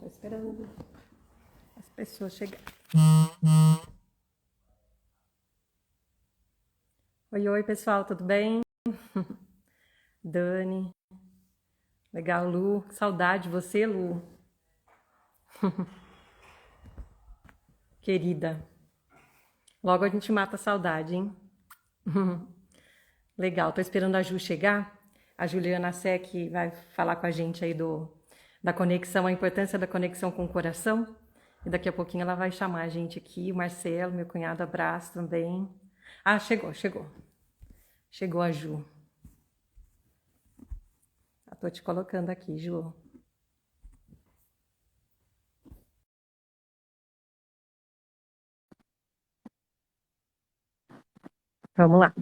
Tô esperando as pessoas chegarem. Oi, oi, pessoal, tudo bem? Dani. Legal, Lu. Saudade de você, Lu. Querida. Logo a gente mata a saudade, hein? Legal, tô esperando a Ju chegar. A Juliana Sec vai falar com a gente aí da conexão, a importância da conexão com o coração. E daqui a pouquinho ela vai chamar a gente aqui. O Marcelo, meu cunhado, abraço também. Ah, chegou. Chegou a Ju. Eu tô te colocando aqui, Ju. Vamos lá.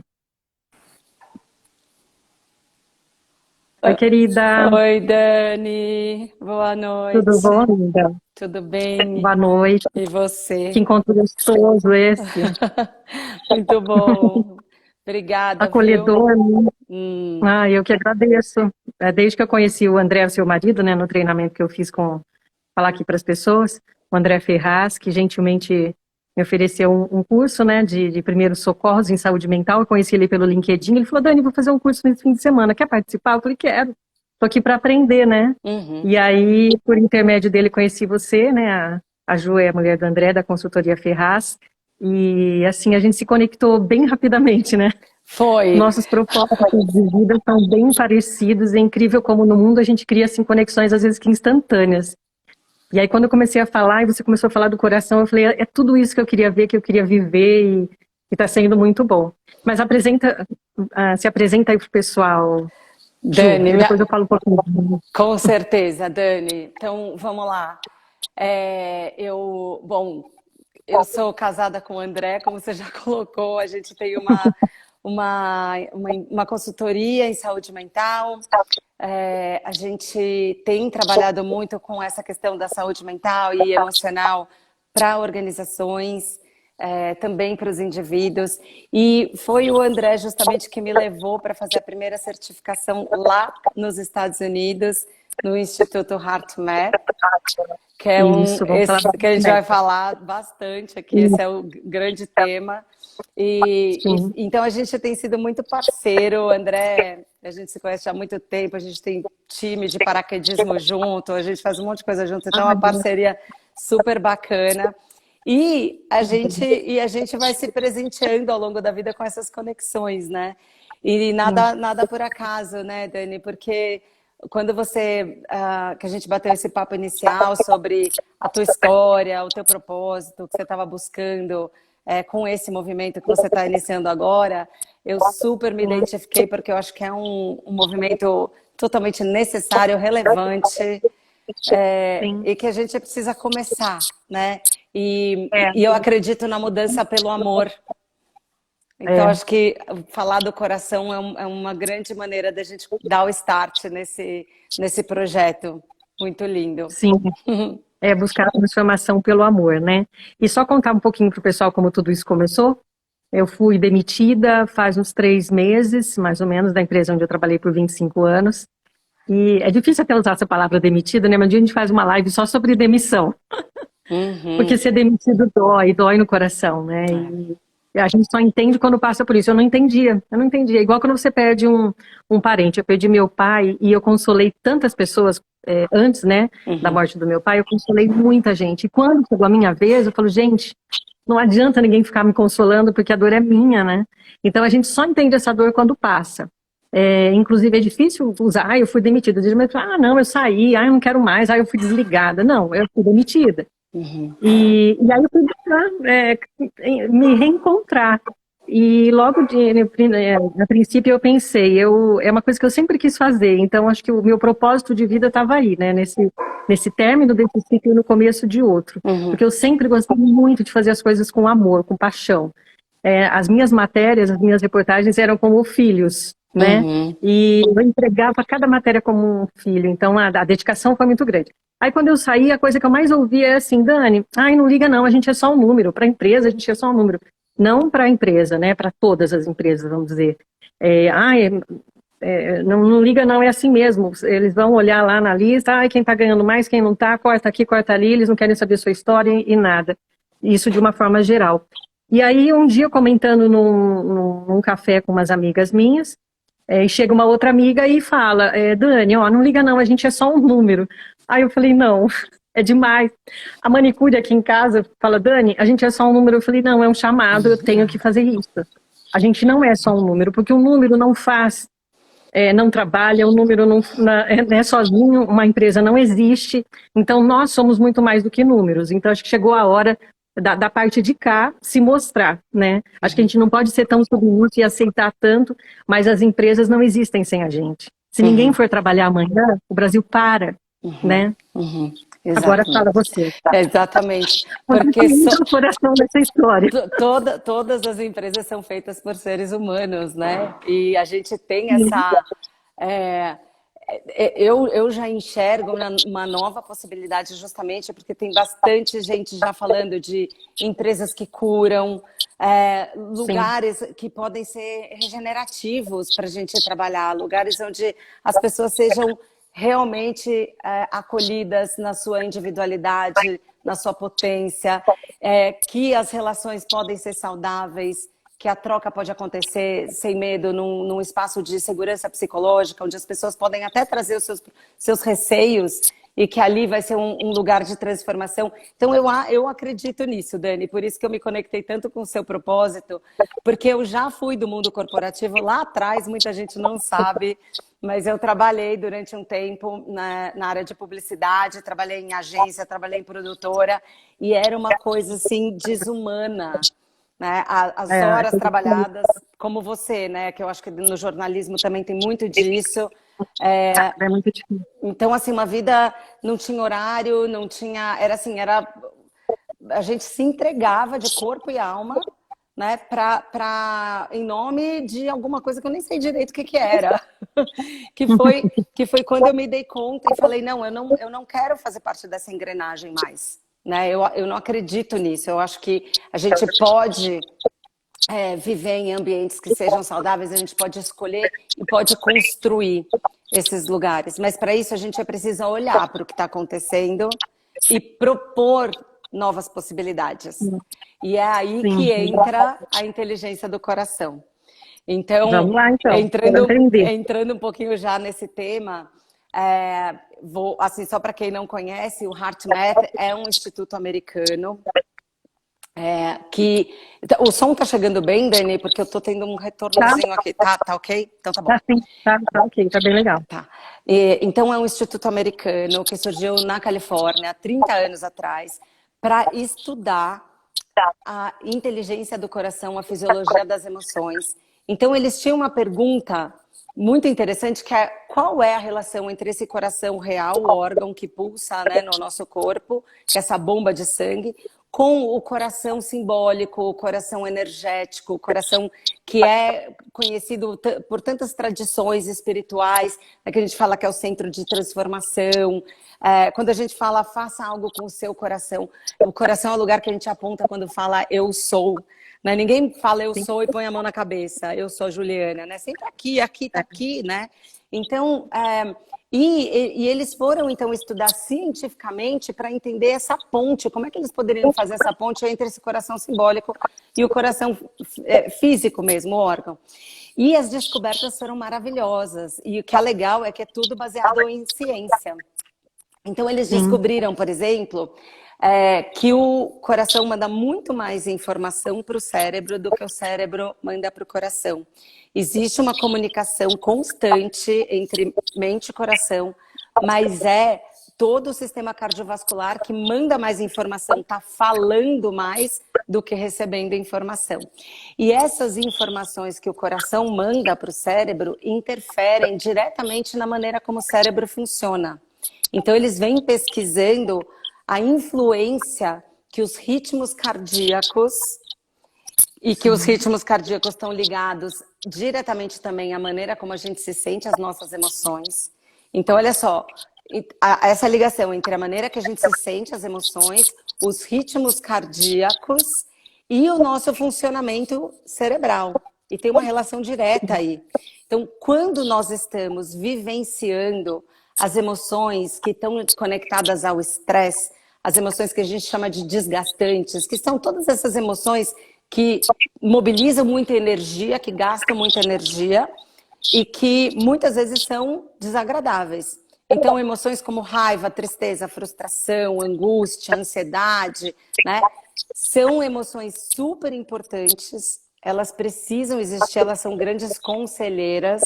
Oi, querida. Oi, Dani. Boa Tudo bom, noite. linda? Tudo bem? Boa noite. E Que você? encontro gostoso esse. Muito bom. Obrigada, viu? Acolhedor, né? Hum, Ah, eu que agradeço. Desde que eu conheci o André, seu marido, né, no treinamento que eu fiz falar aqui para as pessoas, o André Ferraz, que gentilmente me ofereceu um curso, né, de primeiros socorros em saúde mental. Eu conheci ele pelo LinkedIn. Ele falou: Dani, vou fazer um curso nesse fim de semana. Quer participar? Eu falei: quero. Tô aqui para aprender, né? uhum. E aí, por intermédio dele, conheci você, né? A Ju é a mulher do André, da consultoria Ferraz. E assim, a gente se conectou bem rapidamente, né? Foi. Nossos propósitos de vida são bem parecidos. É incrível como no mundo a gente cria assim, conexões, às vezes que instantâneas. E aí, quando eu comecei a falar, e você começou a falar do coração, eu falei: é tudo isso que eu queria ver, que eu queria viver, e está sendo muito bom. Mas se apresenta aí pro pessoal, Ju, Dani, e depois eu falo um pouquinho. com certeza, Dani. Então, vamos lá. Bom, eu sou casada com o André, como você já colocou, a gente tem uma consultoria em saúde mental. A gente tem trabalhado muito com essa questão da saúde mental e emocional para organizações, também para os indivíduos. E foi o André justamente que me levou para fazer a primeira certificação lá nos Estados Unidos, no Instituto HeartMath, que é Isso, vamos falar que a gente vai bastante. falar bastante aqui, esse é o grande tema. Sim. Então a gente tem sido muito parceiro, André, a gente se conhece há muito tempo, a gente tem time de paraquedismo junto, a gente faz um monte de coisa junto, então é uma parceria super bacana. A gente vai se presenteando ao longo da vida com essas conexões, né? E Sim. nada por acaso, né, Dani? Porque quando que a gente bateu esse papo inicial sobre a tua história, o teu propósito, o que você estava buscando com esse movimento que você está iniciando agora, eu super me identifiquei porque eu acho que é um movimento totalmente necessário, relevante, Sim. e que a gente precisa começar, né? É, E eu acredito na mudança pelo amor. Então, é, acho que falar do coração é uma grande maneira da gente dar o start nesse projeto. Muito lindo. sim. É buscar a transformação pelo amor, né? E só contar um pouquinho para o pessoal como tudo isso começou. Eu fui demitida faz uns 3 meses, mais ou menos, da empresa onde eu trabalhei por 25 anos. E é difícil até usar essa palavra demitida, né? Mas um dia a gente faz uma live só sobre demissão. Porque Uhum. ser demitido dói no coração, né? É. E a gente só entende quando passa por isso. Eu não entendia. É igual quando você perde um parente. Eu perdi meu pai e eu consolei tantas pessoas antes, né, da Uhum. morte do meu pai. Eu consolei muita gente. E quando chegou a minha vez, eu falo: gente, não adianta ninguém ficar me consolando porque a dor é minha, né? Então a gente só entende essa dor quando passa. Inclusive é difícil usar: eu fui demitida. Mas, não, eu saí, eu não quero mais, eu fui desligada. Não, eu fui demitida. Uhum. E aí eu fui buscar, me reencontrar. E logo a princípio eu pensei, é uma coisa que eu sempre quis fazer, então acho que o meu propósito de vida estava aí, né, nesse término desse ciclo e no começo de outro. Uhum. Porque eu sempre gostei muito de fazer as coisas com amor, com paixão. As minhas matérias, as minhas reportagens eram como filhos, né? Uhum. E eu entregava cada matéria como um filho, então a dedicação foi muito grande. Aí quando eu saí, a coisa que eu mais ouvia é assim: Dani, ai, não liga não, a gente é só um número, para a empresa a gente é só um número. Não para a empresa, né? Para todas as empresas, vamos dizer. Ai, não liga não, é assim mesmo. Eles vão olhar lá na lista, quem está ganhando mais, quem não está, corta aqui, corta ali, eles não querem saber sua história e nada. Isso de uma forma geral. E aí, um dia, comentando num café com umas amigas minhas, e chega uma outra amiga e fala, Dani, ó, não liga não, a gente é só um número. Aí eu falei, não, é demais. A manicure aqui em casa fala, Dani, a gente é só um número. Eu falei, não, é um chamado, eu tenho que fazer isso. A gente não é só um número, porque um número não faz, não trabalha, o número não é sozinho, uma empresa não existe. Então, nós somos muito mais do que números. Então, acho que chegou a hora da parte de cá se mostrar, né? Acho que a gente não pode ser tão submisso e aceitar tanto, mas as empresas não existem sem a gente. Se ninguém for trabalhar amanhã, o Brasil para, né? Agora fala você. Tá? Exatamente. Porque o coração dessa história. Todas as empresas são feitas por seres humanos, né? E a gente tem essa... Eu já enxergo uma nova possibilidade justamente porque tem bastante gente já falando de empresas que curam, lugares que podem ser regenerativos para a gente trabalhar, lugares onde as pessoas sejam realmente acolhidas na sua individualidade, na sua potência, que as relações podem ser saudáveis, que a troca pode acontecer sem medo, num espaço de segurança psicológica, onde as pessoas podem até trazer os seus receios e que ali vai ser um lugar de transformação. Então, eu acredito nisso, Dani, por isso que eu me conectei tanto com o seu propósito, porque eu já fui do mundo corporativo lá atrás, muita gente não sabe, mas eu trabalhei durante um tempo na área de publicidade, trabalhei em agência, trabalhei em produtora, e era uma coisa, assim, desumana, né? As horas trabalhadas, como você, né? Que eu acho que no jornalismo também tem muito disso. É muito difícil. Então, assim, uma vida não tinha horário, não tinha... Era assim, a gente se entregava de corpo e alma, né? Em nome de alguma coisa que eu nem sei direito o que era. que foi quando eu me dei conta e falei, não, eu não quero fazer parte dessa engrenagem mais. Né? Eu não acredito nisso. Eu acho que a gente pode viver em ambientes que sejam saudáveis, a gente pode escolher e pode construir esses lugares. Mas para isso a gente precisa olhar para o que está acontecendo e propor novas possibilidades. E é aí que entra a inteligência do coração. Então, vamos lá, então. Entrando um pouquinho já nesse tema... assim, só para quem não conhece, o HeartMath é um instituto americano que... O som tá chegando bem, Dani? Porque eu tô tendo um retornozinho aqui. Tá ok? Então tá bom. Tá sim, tá ok, tá bem legal. Tá. Então é um instituto americano que surgiu na Califórnia há 30 anos atrás para estudar a inteligência do coração, a fisiologia das emoções. Então eles tinham uma pergunta muito interessante, que é qual é a relação entre esse coração real, o órgão que pulsa, né, no nosso corpo, que é essa bomba de sangue, com o coração simbólico, o coração energético, o coração que é conhecido por tantas tradições espirituais, né, que a gente fala que é o centro de transformação. Quando a gente fala, faça algo com o seu coração, o coração é o lugar que a gente aponta quando fala eu sou. Né? Ninguém fala eu sou e põe a mão na cabeça, eu sou a Juliana, né? Sempre aqui, tá aqui, né? Então, e eles foram então estudar cientificamente para entender essa ponte, como é que eles poderiam fazer essa ponte entre esse coração simbólico e o coração físico mesmo, o órgão. E as descobertas foram maravilhosas, e o que é legal é que é tudo baseado em ciência. Então eles descobriram, por exemplo... que o coração manda muito mais informação para o cérebro do que o cérebro manda para o coração. Existe uma comunicação constante entre mente e coração, mas é todo o sistema cardiovascular que manda mais informação, está falando mais do que recebendo informação. E essas informações que o coração manda para o cérebro interferem diretamente na maneira como o cérebro funciona. Então eles vêm pesquisando a influência que os ritmos cardíacos, e que os ritmos cardíacos estão ligados diretamente também à maneira como a gente se sente, as nossas emoções. Então, olha só, essa ligação entre a maneira que a gente se sente, as emoções, os ritmos cardíacos e o nosso funcionamento cerebral. E tem uma relação direta aí. Então, quando nós estamos vivenciando as emoções que estão conectadas ao estresse, as emoções que a gente chama de desgastantes, que são todas essas emoções que mobilizam muita energia, que gastam muita energia e que muitas vezes são desagradáveis. Então, emoções como raiva, tristeza, frustração, angústia, ansiedade, né, são emoções super importantes, elas precisam existir, elas são grandes conselheiras,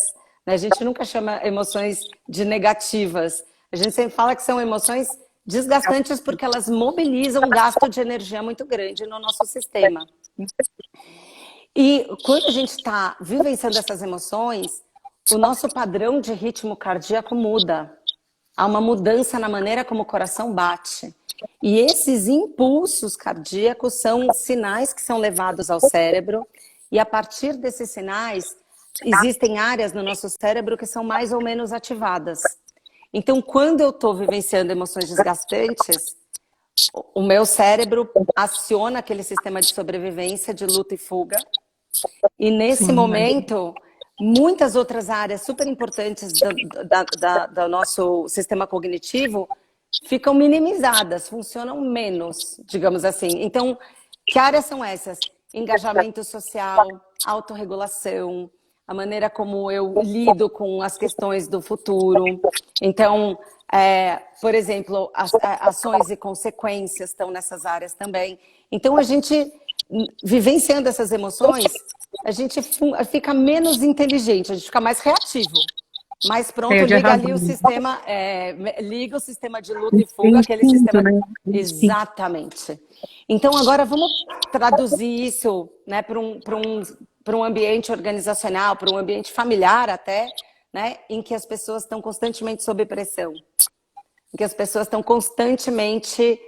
né? A gente nunca chama emoções de negativas, a gente sempre fala que são emoções desgastantes porque elas mobilizam um gasto de energia muito grande no nosso sistema. E quando a gente está vivenciando essas emoções, o nosso padrão de ritmo cardíaco muda. Há uma mudança na maneira como o coração bate. E esses impulsos cardíacos são sinais que são levados ao cérebro. E a partir desses sinais, existem áreas no nosso cérebro que são mais ou menos ativadas. Então, quando eu estou vivenciando emoções desgastantes, o meu cérebro aciona aquele sistema de sobrevivência, de luta e fuga. E nesse momento, muitas outras áreas super importantes do nosso sistema cognitivo ficam minimizadas, funcionam menos, digamos assim. Então, que áreas são essas? Engajamento social, autorregulação, a maneira como eu lido com as questões do futuro. Então, por exemplo, ações e consequências estão nessas áreas também. Então, a gente, vivenciando essas emoções, a gente fica menos inteligente, a gente fica mais reativo. Mais pronto, liga ali o sistema, liga o sistema de luta e fuga, aquele sistema... Né? Exatamente. Então, agora vamos traduzir isso, né, para um ambiente organizacional, para um ambiente familiar até, né, em que as pessoas estão constantemente sob pressão. Em que as pessoas estão constantemente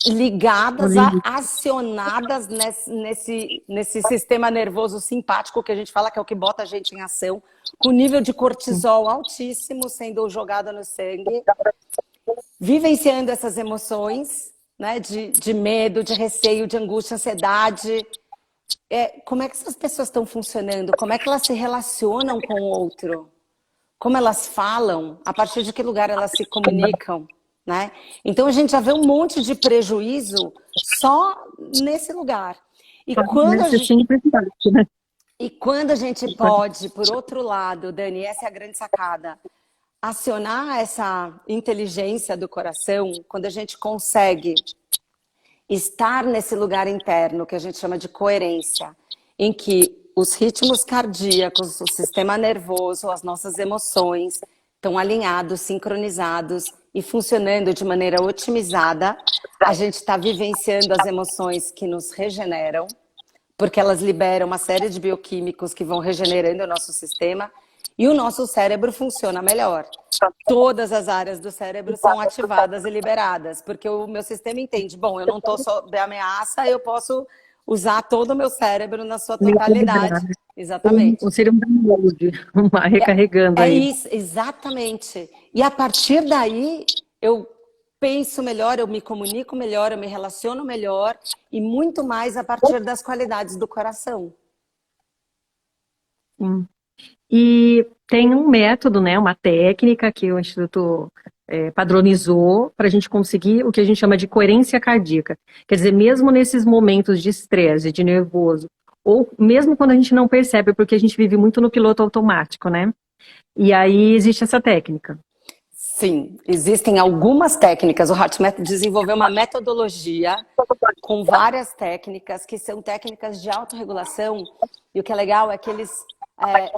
ligadas, acionadas nesse sistema nervoso simpático que a gente fala que é o que bota a gente em ação, com nível de cortisol altíssimo sendo jogado no sangue, vivenciando essas emoções, né, de medo, de receio, de angústia, ansiedade. Como é que essas pessoas estão funcionando? Como é que elas se relacionam com o outro? Como elas falam? A partir de que lugar elas se comunicam? Né? Então a gente já vê um monte de prejuízo só nesse lugar. E quando a gente pode, por outro lado, Dani, essa é a grande sacada, acionar essa inteligência do coração, quando a gente consegue estar nesse lugar interno que a gente chama de coerência, em que os ritmos cardíacos, o sistema nervoso, as nossas emoções estão alinhados, sincronizados e funcionando de maneira otimizada, a gente está vivenciando as emoções que nos regeneram, porque elas liberam uma série de bioquímicos que vão regenerando o nosso sistema e o nosso cérebro funciona melhor. Todas as áreas do cérebro são ativadas e liberadas, porque o meu sistema entende, bom, eu não estou sob ameaça, eu posso usar todo o meu cérebro na sua totalidade. Exatamente. O cérebro recarregando aí. Isso, exatamente. E a partir daí, eu penso melhor, eu me comunico melhor, eu me relaciono melhor e muito mais a partir das qualidades do coração. E tem um método, né, uma técnica que o Instituto padronizou para a gente conseguir o que a gente chama de coerência cardíaca. Quer dizer, mesmo nesses momentos de estresse, de nervoso, ou mesmo quando a gente não percebe, porque a gente vive muito no piloto automático, né? E aí existe essa técnica. Sim, existem algumas técnicas. O HeartMath desenvolveu uma metodologia com várias técnicas, que são técnicas de autorregulação. E o que é legal é que eles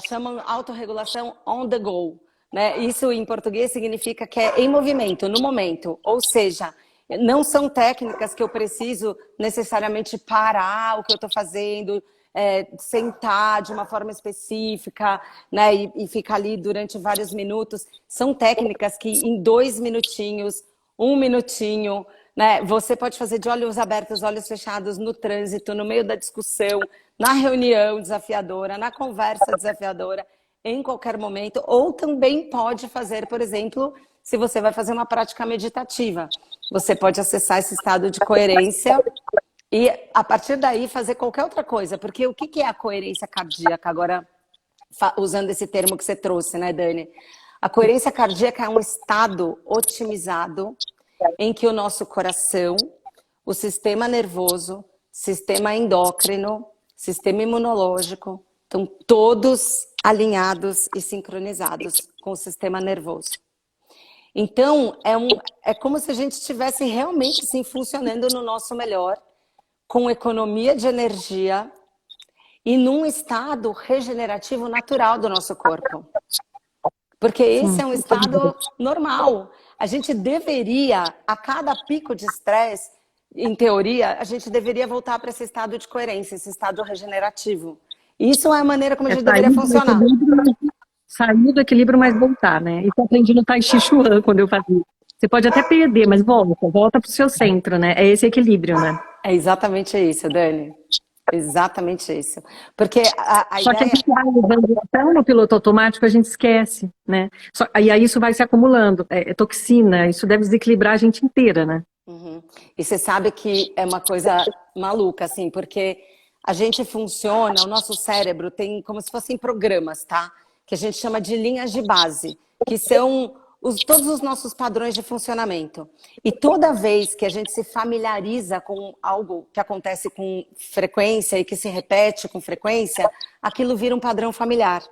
chamam autorregulação on the go. Né? Isso em português significa que é em movimento, no momento. Ou seja, não são técnicas que eu preciso necessariamente parar o que eu estou fazendo, sentar de uma forma específica, né, e ficar ali durante vários minutos. São técnicas que em 2 minutinhos, 1 minutinho, né, você pode fazer de olhos abertos, olhos fechados, no trânsito, no meio da discussão, na reunião desafiadora, na conversa desafiadora, em qualquer momento, ou também pode fazer, por exemplo, se você vai fazer uma prática meditativa. Você pode acessar esse estado de coerência E a partir daí fazer qualquer outra coisa, porque o que é a coerência cardíaca? Agora, usando esse termo que você trouxe, né, Dani? A coerência cardíaca é um estado otimizado em que o nosso coração, o sistema nervoso, sistema endócrino, sistema imunológico, estão todos alinhados e sincronizados com o sistema nervoso. Então, é como se a gente estivesse realmente assim, funcionando no nosso melhor, com economia de energia e num estado regenerativo natural do nosso corpo. Porque esse é um estado normal. A gente deveria, a cada pico de estresse, em teoria, a gente deveria voltar para esse estado de coerência, esse estado regenerativo. Isso é a maneira como a gente deveria funcionar. Sair do equilíbrio, mas voltar, né? Isso eu aprendi no Tai Chi Chuan, quando eu fazia. Você pode até perder, mas volta para o seu centro, né? É esse equilíbrio, né? É exatamente isso, Dani. Exatamente isso. Porque a Só que ideia... a gente vai levando tão no piloto automático, a gente esquece, né? E aí isso vai se acumulando. É toxina, isso deve desequilibrar a gente inteira, né? Uhum. E você sabe que é uma coisa maluca, assim, porque a gente funciona, o nosso cérebro tem como se fossem programas, tá? Que a gente chama de linhas de base, que são todos os nossos padrões de funcionamento. E toda vez que a gente se familiariza com algo que acontece com frequência e que se repete com frequência, aquilo vira um padrão familiar.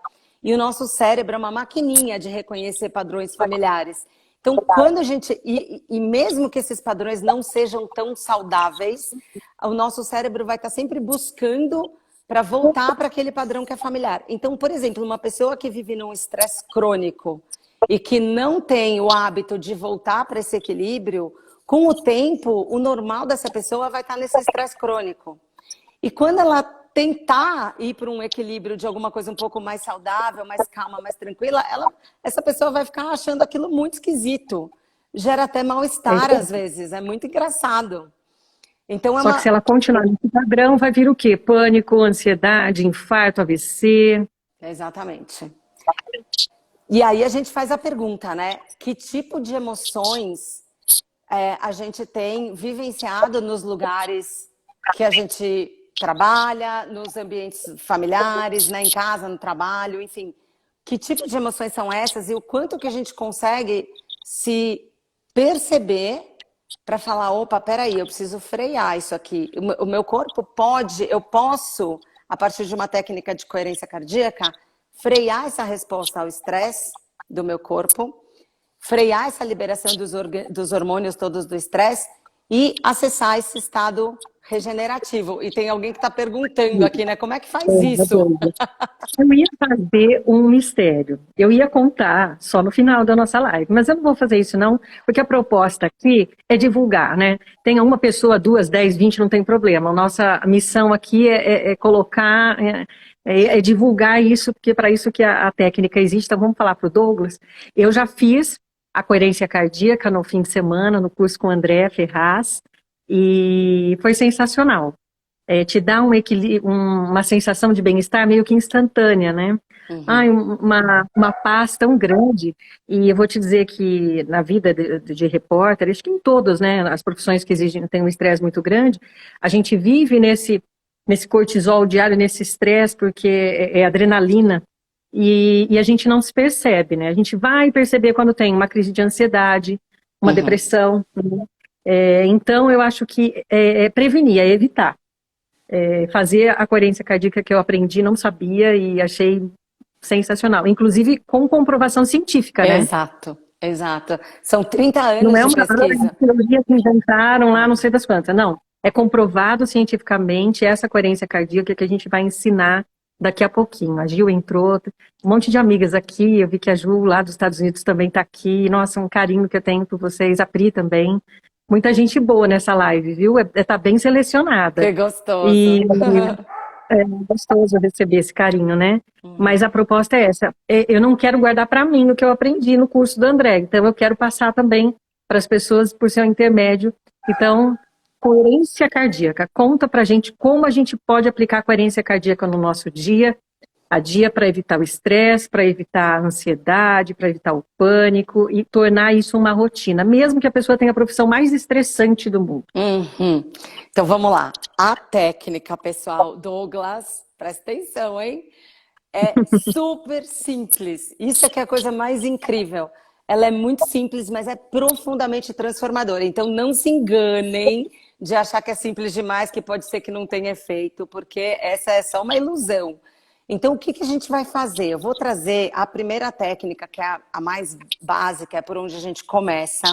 E o nosso cérebro é uma maquininha de reconhecer padrões familiares. Então, quando a gente... E mesmo que esses padrões não sejam tão saudáveis, o nosso cérebro vai estar sempre buscando para voltar para aquele padrão que é familiar. Então, por exemplo, uma pessoa que vive num estresse crônico e que não tem o hábito de voltar para esse equilíbrio, com o tempo, o normal dessa pessoa vai estar nesse estresse crônico. E quando ela tentar ir para um equilíbrio de alguma coisa um pouco mais saudável, mais calma, mais tranquila, essa pessoa vai ficar achando aquilo muito esquisito. Gera até mal-estar às vezes, é muito engraçado. Então, Só que se ela continuar nesse padrão, vai vir o quê? Pânico, ansiedade, infarto, AVC. Exatamente. E aí a gente faz a pergunta, né? Que tipo de emoções a gente tem vivenciado nos lugares que a gente trabalha, nos ambientes familiares, né? Em casa, no trabalho, enfim. Que tipo de emoções são essas e o quanto que a gente consegue se perceber para falar, opa, peraí, eu preciso frear isso aqui. O meu corpo eu posso, a partir de uma técnica de coerência cardíaca, frear essa resposta ao estresse do meu corpo, frear essa liberação dos hormônios todos do estresse e acessar esse estado regenerativo. E tem alguém que está perguntando aqui, né? Como é que faz isso? Eu ia fazer um mistério. Eu ia contar só no final da nossa live, mas eu não vou fazer isso não, porque a proposta aqui é divulgar, né? Tenha uma pessoa, 2, 10, 20, não tem problema. A nossa missão aqui é colocar... É divulgar isso, porque para isso que a técnica existe. Então vamos falar para o Douglas. Eu já fiz a coerência cardíaca no fim de semana, no curso com o André Ferraz, e foi sensacional. Te dá uma sensação de bem-estar meio que instantânea, né? Uhum. Uma paz tão grande. E eu vou te dizer que na vida de repórter, acho que em todos, né, as profissões que exigem, tem um estresse muito grande, a gente vive nesse cortisol diário, nesse estresse, porque é adrenalina, e a gente não se percebe, né? A gente vai perceber quando tem uma crise de ansiedade, uma depressão. Né? Então, eu acho que é prevenir, é evitar. Fazer a coerência cardíaca que eu aprendi, não sabia, e achei sensacional. Inclusive com comprovação científica, né? Exato, exato. São 30 anos não é de pesquisa. Teoria que inventaram lá, não sei das quantas, não. É comprovado cientificamente essa coerência cardíaca que a gente vai ensinar daqui a pouquinho. A Gil entrou, um monte de amigas aqui, eu vi que a Ju lá dos Estados Unidos também está aqui. Nossa, um carinho que eu tenho por vocês, a Pri também. Muita gente boa nessa live, viu? Tá bem selecionada. Que gostoso. E é gostoso receber esse carinho, né? Mas a proposta é essa. Eu não quero guardar para mim o que eu aprendi no curso do André, então eu quero passar também para as pessoas por ser um intermédio. Então... Coerência cardíaca. Conta pra gente como a gente pode aplicar a coerência cardíaca no nosso dia, a dia para evitar o estresse, para evitar a ansiedade, para evitar o pânico e tornar isso uma rotina, mesmo que a pessoa tenha a profissão mais estressante do mundo. Uhum. Então vamos lá. A técnica, pessoal, Douglas, presta atenção, hein? É super simples. Isso é que é a coisa mais incrível. Ela é muito simples, mas é profundamente transformadora. Então não se enganem de achar que é simples demais, que pode ser que não tenha efeito, porque essa é só uma ilusão. Então, o que a gente vai fazer? Eu vou trazer a primeira técnica, que é a mais básica, é por onde a gente começa,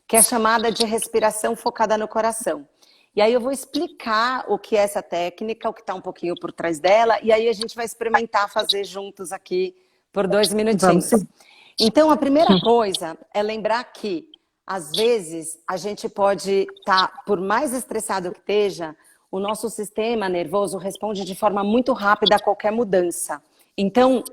que é chamada de respiração focada no coração. E aí eu vou explicar o que é essa técnica, o que está um pouquinho por trás dela, e aí a gente vai experimentar fazer juntos aqui por 2 minutinhos. Vamos. Então, a primeira coisa é lembrar que, às vezes, a gente pode estar, por mais estressado que esteja, o nosso sistema nervoso responde de forma muito rápida a qualquer mudança. Então,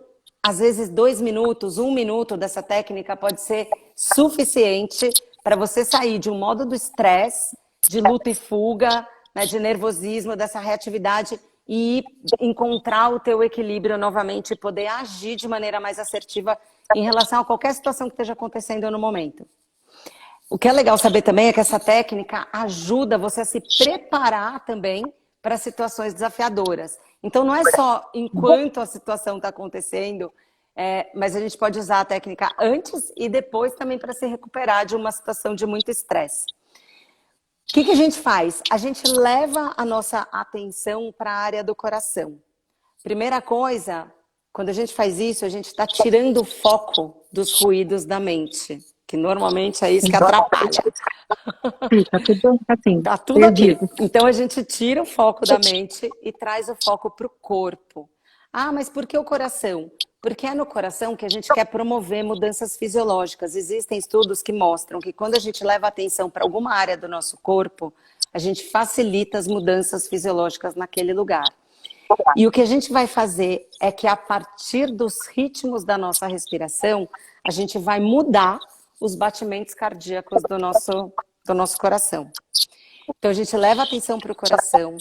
às vezes, 2 minutos, 1 minuto dessa técnica pode ser suficiente para você sair de um modo do estresse, de luta e fuga, né, de nervosismo, dessa reatividade e encontrar o teu equilíbrio novamente e poder agir de maneira mais assertiva em relação a qualquer situação que esteja acontecendo no momento. O que é legal saber também é que essa técnica ajuda você a se preparar também para situações desafiadoras. Então não é só enquanto a situação está acontecendo, mas a gente pode usar a técnica antes e depois também para se recuperar de uma situação de muito estresse. O que a gente faz? A gente leva a nossa atenção para a área do coração. Primeira coisa, quando a gente faz isso, a gente está tirando o foco dos ruídos da mente, que normalmente é isso que atrapalha. Tá tudo assim, Tá tudo aqui. Então a gente tira o foco da mente e traz o foco para o corpo. Ah, mas por que o coração? Porque é no coração que a gente quer promover mudanças fisiológicas. Existem estudos que mostram que quando a gente leva atenção para alguma área do nosso corpo, a gente facilita as mudanças fisiológicas naquele lugar. E o que a gente vai fazer é que a partir dos ritmos da nossa respiração, a gente vai mudar os batimentos cardíacos do nosso coração. Então a gente leva a atenção para o coração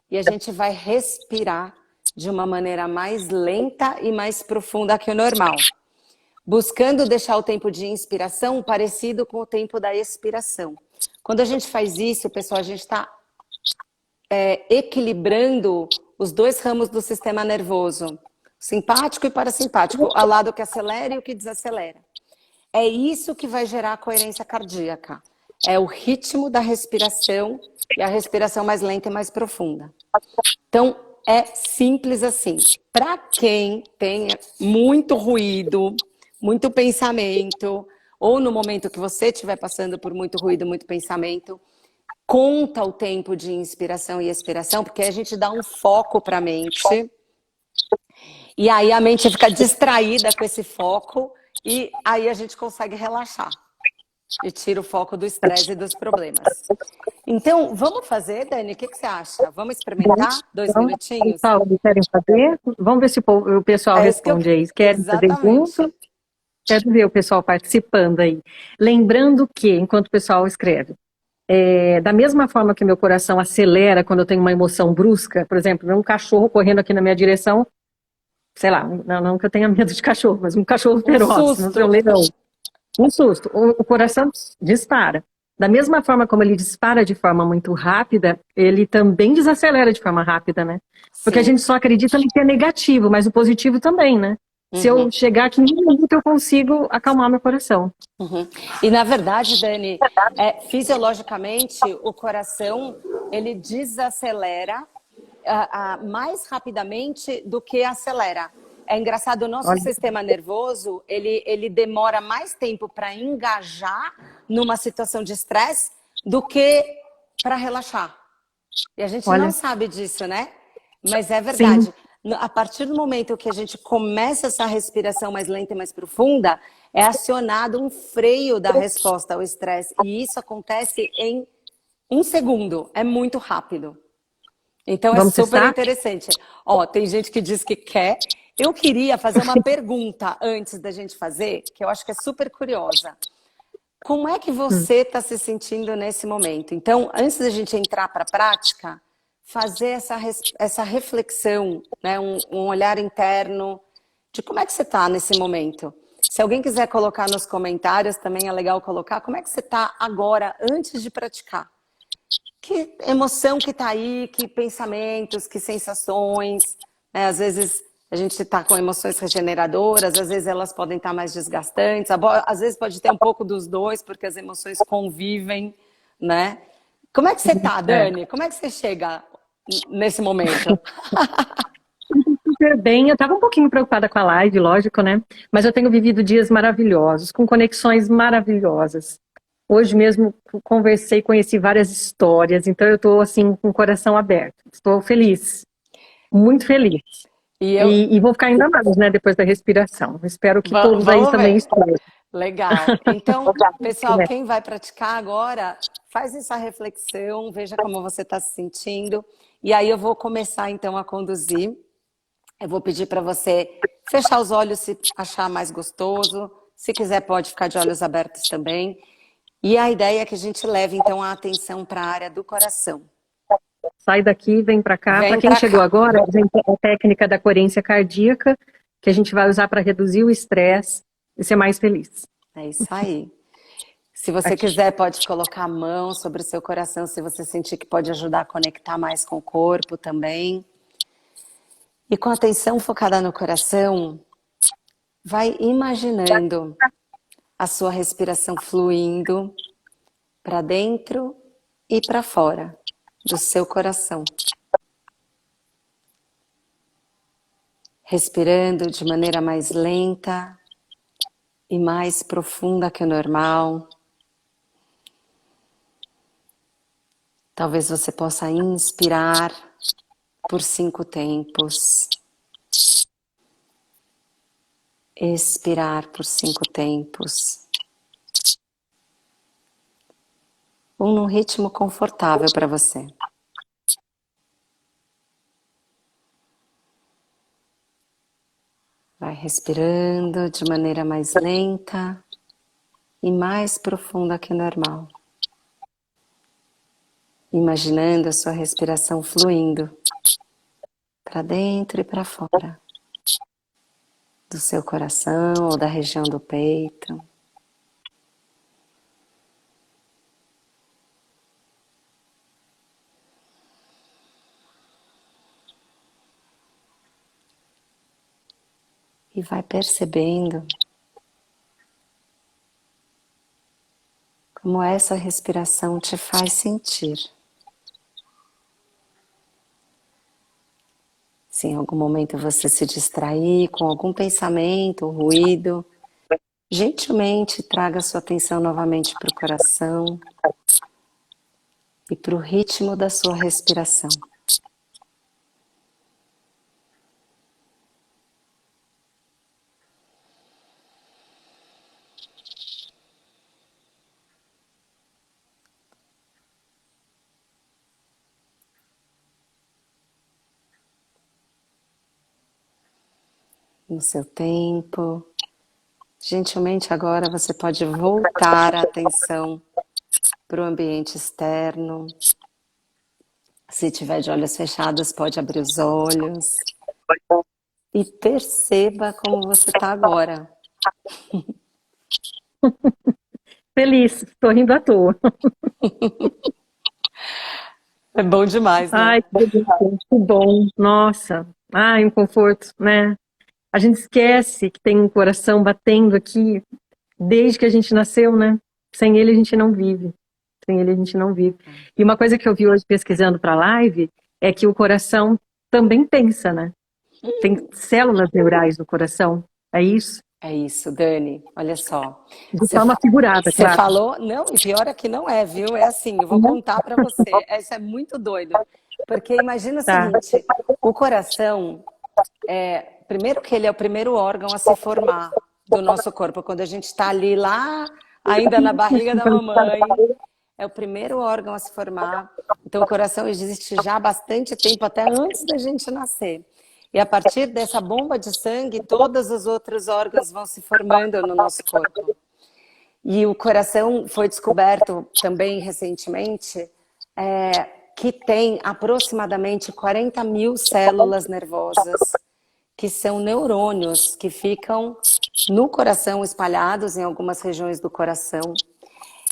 e a gente vai respirar de uma maneira mais lenta e mais profunda que o normal, buscando deixar o tempo de inspiração parecido com o tempo da expiração. Quando a gente faz isso, pessoal, a gente está equilibrando os 2 ramos do sistema nervoso, simpático e parasimpático, ao lado que acelera e o que desacelera. É isso que vai gerar a coerência cardíaca. É o ritmo da respiração e a respiração mais lenta e mais profunda. Então, é simples assim. Para quem tem muito ruído, muito pensamento, ou no momento que você estiver passando por muito ruído, muito pensamento, conta o tempo de inspiração e expiração, porque a gente dá um foco para a mente, e aí a mente fica distraída com esse foco, e aí a gente consegue relaxar. E tira o foco do estresse e dos problemas. Então, vamos fazer, Dani? O que você acha? Vamos experimentar 2 minutinhos? Paulo, querem fazer? Vamos ver se o pessoal responde aí. Querem fazer junto? Quero ver o pessoal participando aí. Lembrando que, enquanto o pessoal escreve, da mesma forma que meu coração acelera quando eu tenho uma emoção brusca, por exemplo, um cachorro correndo aqui na minha direção, sei lá, não que eu tenha medo de cachorro, mas um cachorro feroz, não sei, um leão. Um susto, o coração dispara. Da mesma forma como ele dispara de forma muito rápida, ele também desacelera de forma rápida, né? Porque a gente só acredita no que é negativo, mas o positivo também, né? Se eu chegar aqui em um minuto, eu consigo acalmar meu coração. E na verdade, Dani, fisiologicamente, o coração, ele desacelera mais rapidamente do que acelera. É engraçado, o nosso sistema nervoso, ele demora mais tempo para engajar numa situação de estresse do que para relaxar. E a gente não sabe disso, né? Mas é verdade. Sim. A partir do momento que a gente começa essa respiração mais lenta e mais profunda, é acionado um freio da resposta ao estresse. E isso acontece em 1 segundo. É muito rápido. Então é super interessante. Ó, tem gente que diz que quer. Eu queria fazer uma pergunta antes da gente fazer, que eu acho que é super curiosa. Como é que você está se sentindo nesse momento? Então, antes da gente entrar para a prática, fazer essa reflexão, né? Um olhar interno de como é que você está nesse momento. Se alguém quiser colocar nos comentários, também é legal colocar como é que você está agora, antes de praticar. Que emoção que está aí, que pensamentos, que sensações, né? Às vezes a gente está com emoções regeneradoras, às vezes elas podem estar mais desgastantes, às vezes pode ter um pouco dos dois, porque as emoções convivem, né? Como é que você está, É. Dani? Como é que você chega nesse momento? Super bem, eu estava um pouquinho preocupada com a live, lógico, né? Mas eu tenho vivido dias maravilhosos, com conexões maravilhosas. Hoje mesmo conversei, conheci várias histórias, então eu estou assim com o coração aberto. Estou feliz, muito feliz. E eu. E vou ficar ainda mais, né, depois da respiração. Espero que todos aí Vamos também ver. estejam. Legal. Então, pessoal, quem vai praticar agora, faz essa reflexão, veja como você está se sentindo. E aí eu vou começar então a conduzir. Eu vou pedir para você fechar os olhos se achar mais gostoso. Se quiser, pode ficar de olhos abertos também. E a ideia é que a gente leve então a atenção para a área do coração. Sai daqui, vem para cá. Para Vem quem para chegou cá. agora, vem a técnica da coerência cardíaca, que a gente vai usar para reduzir o estresse e ser mais feliz. É isso aí. Se você Aqui. quiser, pode colocar a mão sobre o seu coração, se você sentir que pode ajudar a conectar mais com o corpo também. E com a atenção focada no coração, vai imaginando a sua respiração fluindo para dentro e para fora do seu coração. Respirando de maneira mais lenta e mais profunda que o normal. Talvez você possa inspirar por 5 tempos. Expirar por 5 tempos. Ou num ritmo confortável para você. Vai respirando de maneira mais lenta e mais profunda que o normal. Imaginando a sua respiração fluindo para dentro e para fora do seu coração ou da região do peito. E vai percebendo como essa respiração te faz sentir. Se em algum momento você se distrair com algum pensamento ou ruído, gentilmente traga sua atenção novamente para o coração e para o ritmo da sua respiração. No seu tempo. Gentilmente agora você pode voltar a atenção para o ambiente externo. Se tiver de olhos fechados, pode abrir os olhos. E perceba como você está agora. Feliz, estou rindo à toa. É bom demais, né? Ai, que delícia, que bom. Nossa, ai, um conforto, né? A gente esquece que tem um coração batendo aqui desde que a gente nasceu, né? Sem ele a gente não vive. Sem ele a gente não vive. E uma coisa que eu vi hoje pesquisando para a live é que o coração também pensa, né? Tem células neurais no coração. É isso? É isso, Dani. Olha só. De forma figurada, Você claro. falou, não, e pior é que não é, viu? É assim, eu vou contar para você. Isso é muito doido. Porque imagina o seguinte, o coração, primeiro que ele é o primeiro órgão a se formar do nosso corpo. Quando a gente está ali lá, ainda na barriga da mamãe, é o primeiro órgão a se formar. Então o coração existe já há bastante tempo, até antes da gente nascer. E a partir dessa bomba de sangue, todos os outros órgãos vão se formando no nosso corpo. E o coração foi descoberto também recentemente que tem aproximadamente 40 mil células nervosas, que são neurônios que ficam no coração, espalhados em algumas regiões do coração.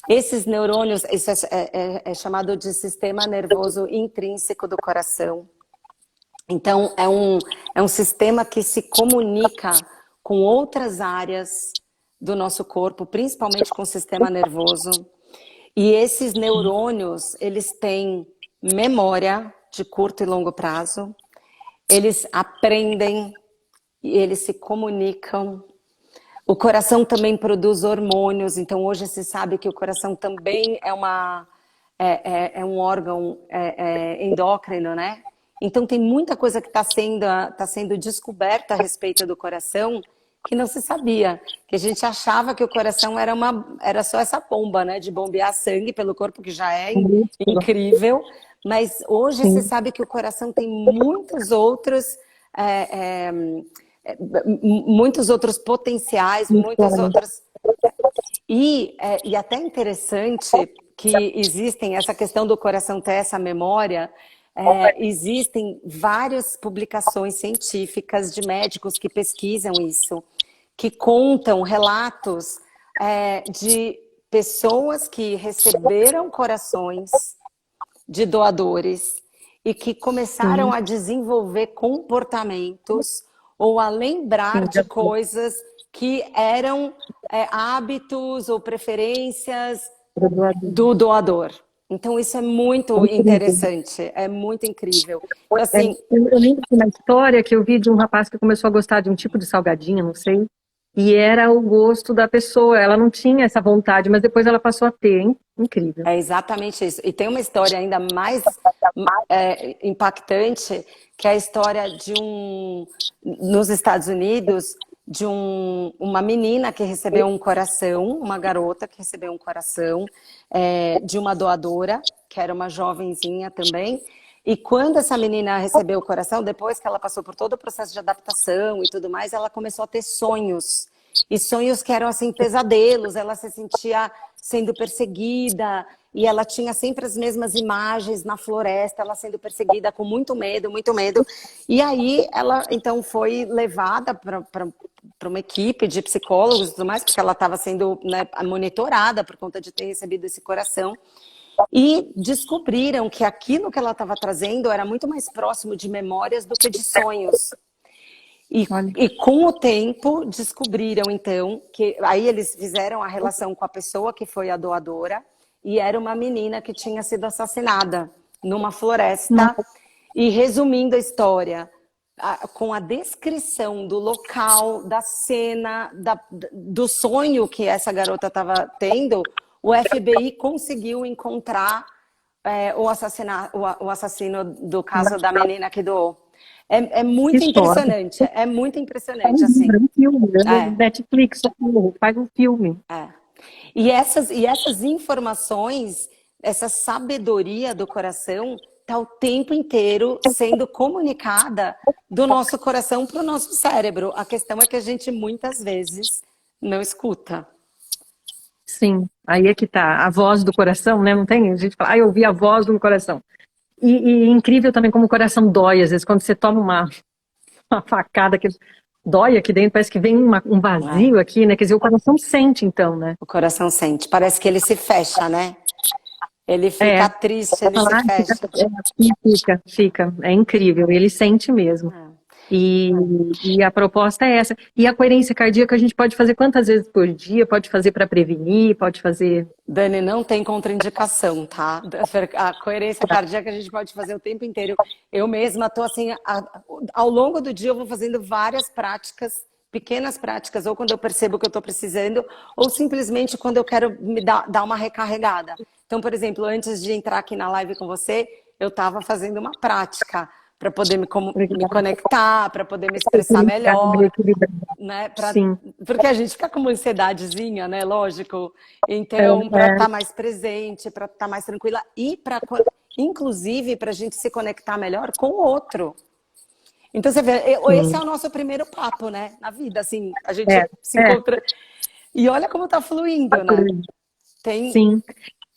Esses neurônios, isso é chamado de sistema nervoso intrínseco do coração. Então, é um sistema que se comunica com outras áreas do nosso corpo, principalmente com o sistema nervoso. E esses neurônios, eles têm memória de curto e longo prazo, eles aprendem e eles se comunicam. O coração também produz hormônios, então hoje se sabe que o coração também é um órgão endócrino, né? Então tem muita coisa que está sendo descoberta a respeito do coração que não se sabia, que a gente achava que o coração era só essa bomba, né, de bombear sangue pelo corpo, que já é incrível, mas hoje se sabe que o coração tem muitos outros potenciais, muitas outras... E até interessante que existem, essa questão do coração ter essa memória, existem várias publicações científicas de médicos que pesquisam isso, que contam relatos de pessoas que receberam corações de doadores e que começaram a desenvolver comportamentos ou a lembrar de coisas que eram hábitos ou preferências do doador. Então, isso é muito interessante, é muito incrível. Então, assim, eu lembro de uma história que eu vi de um rapaz que começou a gostar de um tipo de salgadinho, não sei, e era o gosto da pessoa. Ela não tinha essa vontade, mas depois ela passou a ter, hein? Incrível. É exatamente isso. E tem uma história ainda mais impactante, que é a história nos Estados Unidos, de uma menina que recebeu um coração, uma garota que recebeu um coração de uma doadora, que era uma jovenzinha também. E quando essa menina recebeu o coração, depois que ela passou por todo o processo de adaptação e tudo mais, ela começou a ter sonhos. E sonhos que eram assim pesadelos, ela se sentia sendo perseguida, e ela tinha sempre as mesmas imagens na floresta, ela sendo perseguida com muito medo, muito medo. E aí ela então foi levada para uma equipe de psicólogos e tudo mais, porque ela estava sendo, né, monitorada por conta de ter recebido esse coração. E descobriram que aquilo que ela estava trazendo era muito mais próximo de memórias do que de sonhos. E com o tempo descobriram então que aí eles fizeram a relação com a pessoa que foi a doadora, e era uma menina que tinha sido assassinada numa floresta. E resumindo a história, com a descrição do local, da cena, do sonho que essa garota estava tendo, o FBI conseguiu encontrar o assassino do caso da menina que doou. É muito impressionante, é muito impressionante, assim. Um filme, Netflix faz um filme. E essas informações, essa sabedoria do coração está o tempo inteiro sendo comunicada do nosso coração para o nosso cérebro. A questão é que a gente muitas vezes não escuta. Sim, aí é que tá, a voz do coração, né? Não tem? A gente fala, eu ouvi a voz do coração. E incrível também como o coração dói, às vezes, quando você toma uma facada que dói aqui dentro, parece que vem um vazio aqui, né? Quer dizer, o coração sente, então, né? O coração sente, parece que ele se fecha, né? Ele fica triste, ele se fecha. Fica, é incrível, ele sente mesmo. E a proposta é essa. E a coerência cardíaca a gente pode fazer quantas vezes por dia? Pode fazer para prevenir, pode fazer... Dani, não tem contraindicação, tá? A coerência cardíaca a gente pode fazer o tempo inteiro. Eu mesma estou assim, ao longo do dia eu vou fazendo várias práticas, pequenas práticas, ou quando eu percebo que eu estou precisando, ou simplesmente quando eu quero me dar uma recarregada. Então, por exemplo, antes de entrar aqui na live com você, eu estava fazendo uma prática para poder me conectar, para poder me expressar melhor, né? Porque a gente fica com uma ansiedadezinha, né? Lógico. Então, para estar mais presente, para estar mais tranquila e inclusive para a gente se conectar melhor com o outro. Então, você vê, esse é o nosso primeiro papo, né? Na vida, assim, a gente se encontra. E olha como tá fluindo, né? Sim.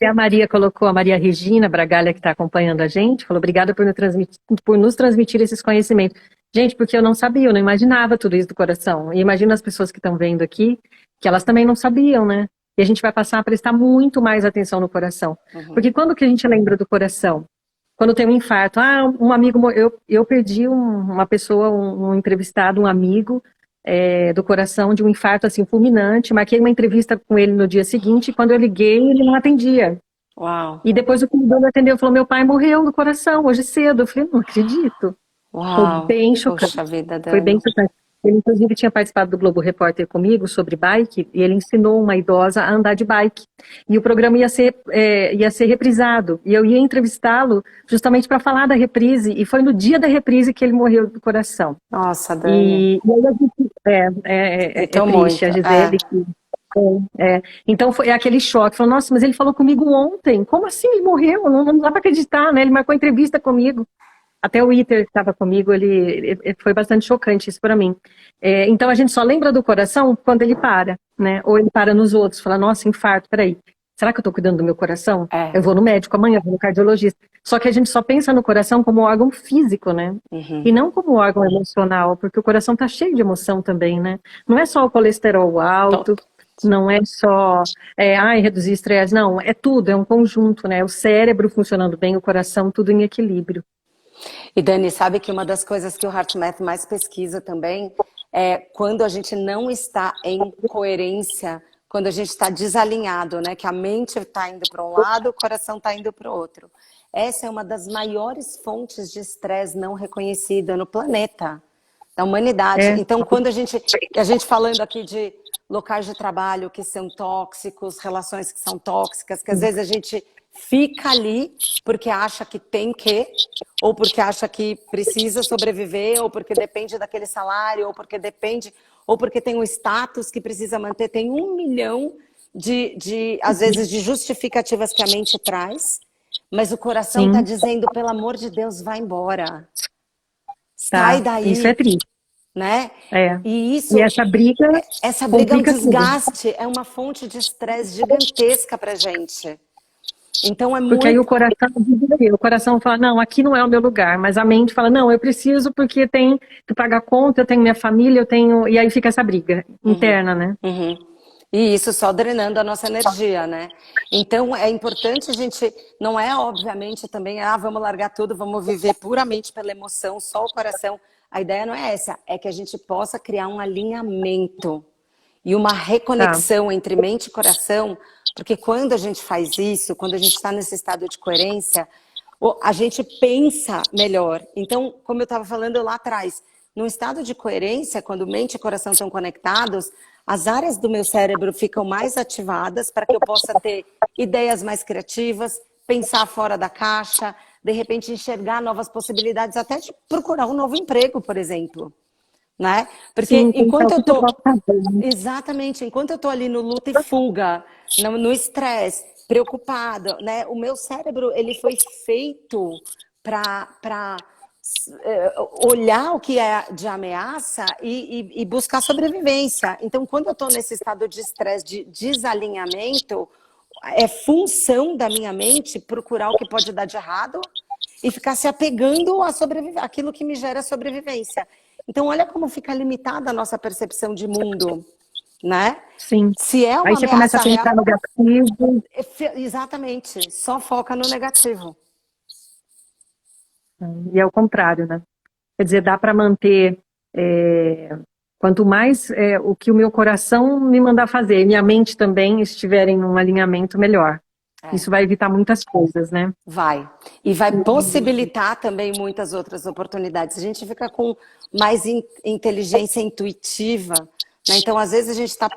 E a Maria colocou, a Maria Regina Bragalha, que está acompanhando a gente, falou, obrigada por nos transmitir esses conhecimentos. Gente, porque eu não sabia, eu não imaginava tudo isso do coração. E imagino as pessoas que estão vendo aqui, que elas também não sabiam, né? E a gente vai passar a prestar muito mais atenção no coração. Porque quando que a gente lembra do coração? Quando tem um infarto. Ah, um amigo, eu perdi uma pessoa, um entrevistado, um amigo, do coração, de um infarto assim fulminante. Marquei uma entrevista com ele no dia seguinte, e quando eu liguei, ele não atendia. Uau, E depois o cuidador atendeu e falou, meu pai morreu do coração, hoje cedo. Eu falei, não acredito. Foi uau, bem chocante. poxa vida, Foi bem Dani. chocante. Ele, inclusive, tinha participado do Globo Repórter comigo sobre bike, e ele ensinou uma idosa a andar de bike. E o programa ia ser reprisado. E eu ia entrevistá-lo justamente para falar da reprise. E foi no dia da reprise que ele morreu do coração. Nossa, Dani. E aí a gente, Então, triste, muito. a Gisele. Então foi aquele choque. Falou, nossa, mas ele falou comigo ontem. Como assim ele morreu? Não dá para acreditar, né? Ele marcou entrevista comigo. Até o Iter que estava comigo, ele foi bastante chocante isso para mim. Então a gente só lembra do coração quando ele para, né? Ou ele para nos outros, fala, nossa, infarto, peraí. Será que eu estou cuidando do meu coração? É. Eu vou no médico amanhã, vou no cardiologista. Só que a gente só pensa no coração como órgão físico, né? E não como órgão emocional, porque o coração está cheio de emoção também, né? Não é só o colesterol alto, não é só reduzir estresse, não, é tudo, é um conjunto, né? O cérebro funcionando bem, o coração, tudo em equilíbrio. E Dani, sabe que uma das coisas que o HeartMath mais pesquisa também é quando a gente não está em coerência, quando a gente está desalinhado, né? Que a mente está indo para um lado, o coração está indo para o outro. Essa é uma das maiores fontes de estresse não reconhecida no planeta, da humanidade. Então, quando a gente falando aqui de locais de trabalho que são tóxicos, relações que são tóxicas, que às vezes a gente fica ali porque acha que tem que, ou porque acha que precisa sobreviver, ou porque depende daquele salário, ou porque depende, ou porque tem um status que precisa manter. Tem 1 milhão às vezes, de justificativas que a mente traz, mas o coração está dizendo, pelo amor de Deus, vai embora. Sai daí. Isso é triste. Né? E essa briga é um desgaste, é uma fonte de estresse gigantesca pra gente. Então porque aí o coração fala, não, aqui não é o meu lugar, mas a mente fala, não, eu preciso porque tem que pagar conta, eu tenho minha família, e aí fica essa briga interna, né? E isso só drenando a nossa energia, né? Então é importante a gente, não é obviamente também, vamos largar tudo, vamos viver puramente pela emoção, só o coração. A ideia não é essa, é que a gente possa criar um alinhamento e uma reconexão entre mente e coração, porque quando a gente faz isso, quando a gente está nesse estado de coerência, a gente pensa melhor. Então, como eu estava falando lá atrás, num estado de coerência, quando mente e coração estão conectados, as áreas do meu cérebro ficam mais ativadas para que eu possa ter ideias mais criativas, pensar fora da caixa, de repente enxergar novas possibilidades, até de procurar um novo emprego, por exemplo. Né? Porque enquanto eu tô... Exatamente, enquanto eu tô ali no luta e fuga, no estresse, preocupado, né? O meu cérebro, ele foi feito para olhar o que é de ameaça e buscar sobrevivência. Então, quando eu tô nesse estado de estresse, de desalinhamento, é função da minha mente procurar o que pode dar de errado e ficar se apegando a aquilo que me gera sobrevivência. Então, olha como fica limitada a nossa percepção de mundo, né? Sim. Se é uma aí você começa a pensar no negativo. Exatamente, só foca no negativo. E é o contrário, né? Quer dizer, dá para manter, quanto mais o que o meu coração me mandar fazer, e minha mente também estiverem num alinhamento melhor. Isso vai evitar muitas coisas, né? Vai. E vai possibilitar também muitas outras oportunidades. A gente fica com mais inteligência intuitiva, né? Então, às vezes, a gente está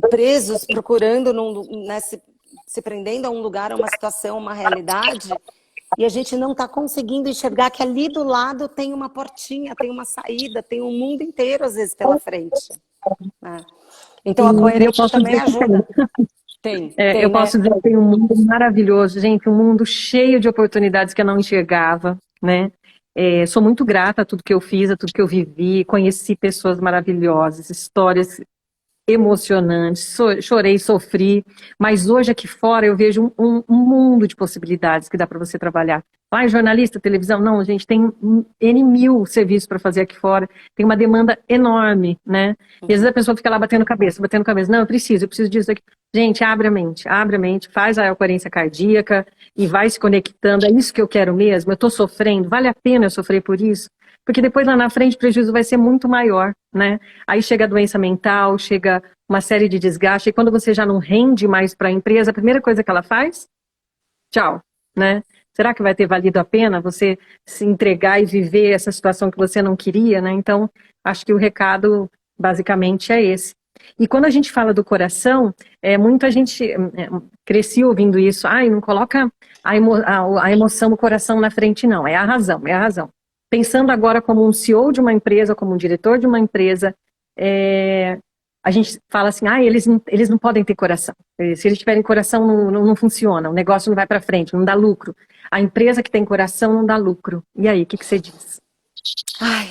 presos, procurando, né, se prendendo a um lugar, a uma situação, uma realidade, e a gente não está conseguindo enxergar que ali do lado tem uma portinha, tem uma saída, tem um mundo inteiro, às vezes, pela frente. Né? Então, a coerência também ajuda. Eu posso dizer que tem um mundo maravilhoso, gente, um mundo cheio de oportunidades que eu não enxergava, né? Sou muito grata a tudo que eu fiz, a tudo que eu vivi, conheci pessoas maravilhosas, histórias emocionante, chorei, sofri, mas hoje aqui fora eu vejo um mundo de possibilidades que dá para você trabalhar. Vai, jornalista, televisão? Não, a gente tem N mil serviços para fazer aqui fora, tem uma demanda enorme, né? E às vezes a pessoa fica lá batendo cabeça. Não, eu preciso disso aqui. Gente, abre a mente, faz a coerência cardíaca e vai se conectando. É isso que eu quero mesmo? Eu estou sofrendo? Vale a pena eu sofrer por isso? Porque depois lá na frente o prejuízo vai ser muito maior, né? Aí chega a doença mental, chega uma série de desgaste, e quando você já não rende mais para a empresa, a primeira coisa que ela faz, tchau, né? Será que vai ter valido a pena você se entregar e viver essa situação que você não queria, né? Então, acho que o recado basicamente é esse. E quando a gente fala do coração, muita gente cresci ouvindo isso, não coloca a emoção, o coração na frente, não, é a razão, é a razão. Pensando agora como um CEO de uma empresa, como um diretor de uma empresa, a gente fala assim, eles não podem ter coração. Se eles tiverem coração, não funciona, o negócio não vai para frente, não dá lucro. A empresa que tem coração não dá lucro. E aí, o que você diz? Ai,